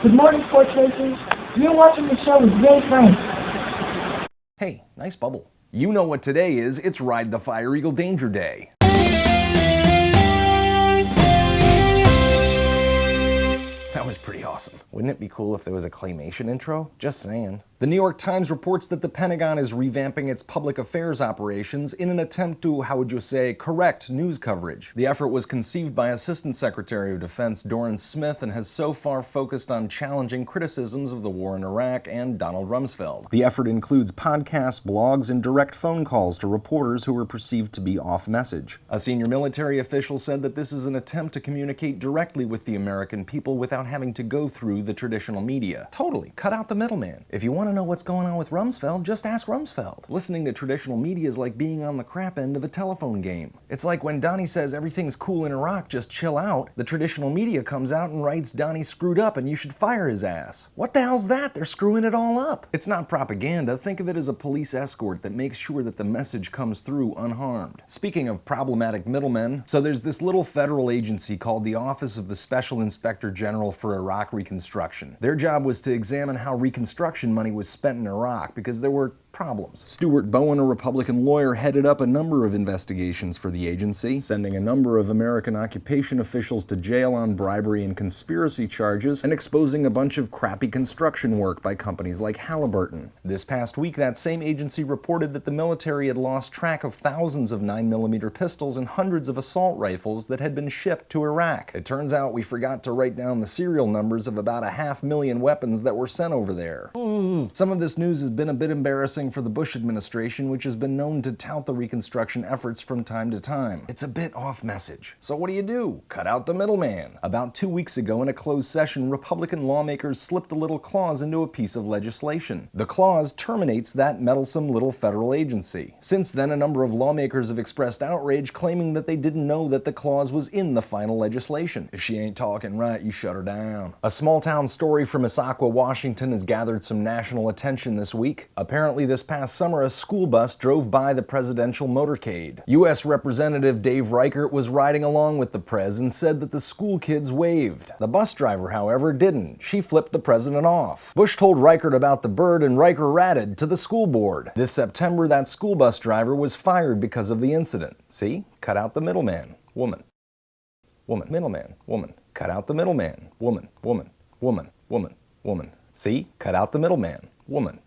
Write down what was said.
Good morning, Sports Racers. You're watching the show with Ray Frank. Hey, nice bubble. You know what today is. It's Ride the Fire Eagle Danger Day. That was pretty awesome. Wouldn't it be cool if there was a claymation intro? Just saying. The New York Times reports that the Pentagon is revamping its public affairs operations in an attempt to, how would you say, correct news coverage. The effort was conceived by Assistant Secretary of Defense Doran Smith and has so far focused on challenging criticisms of the war in Iraq and Donald Rumsfeld. The effort includes podcasts, blogs, and direct phone calls to reporters who were perceived to be off message. A senior military official said that this is an attempt to communicate directly with the American people without having to go through the traditional media. Totally. Cut out the middleman. If you want to know what's going on with Rumsfeld, just ask Rumsfeld. Listening to traditional media is like being on the crap end of a telephone game. It's like when Donnie says everything's cool in Iraq, just chill out, the traditional media comes out and writes Donnie screwed up and you should fire his ass. What the hell's that? They're screwing it all up. It's not propaganda. Think of it as a police escort that makes sure that the message comes through unharmed. Speaking of problematic middlemen, so there's this little federal agency called the Office of the Special Inspector General for Iraq Reconstruction. Their job was to examine how reconstruction money was spent in Iraq because there were problems. Stuart Bowen, a Republican lawyer, headed up a number of investigations for the agency, sending a number of American occupation officials to jail on bribery and conspiracy charges, and exposing a bunch of crappy construction work by companies like Halliburton. This past week, that same agency reported that the military had lost track of thousands of 9mm pistols and hundreds of assault rifles that had been shipped to Iraq. It turns out we forgot to write down the serial numbers of about 500,000 weapons that were sent over there. Some of this news has been a bit embarrassing for the Bush administration, which has been known to tout the reconstruction efforts from time to time. It's a bit off message. So what do? Cut out the middleman. About 2 weeks ago in a closed session, Republican lawmakers slipped a little clause into a piece of legislation. The clause terminates that meddlesome little federal agency. Since then, a number of lawmakers have expressed outrage, claiming that they didn't know that the clause was in the final legislation. If she ain't talking right, you shut her down. A small town story from Issaquah, Washington has gathered some national attention this week. Apparently this past summer, a school bus drove by the presidential motorcade. U.S. Representative Dave Reichert was riding along with the prez and said that the school kids waved. The bus driver, however, didn't. She flipped the president off. Bush told Reichert about the bird and Reichert ratted to the school board. This September, that school bus driver was fired because of the incident. See? Cut out the middleman. Woman. Woman. Middleman. Woman. Cut out the middleman. Woman. Woman. Woman. Woman. Woman. See? Cut out the middleman. Woman.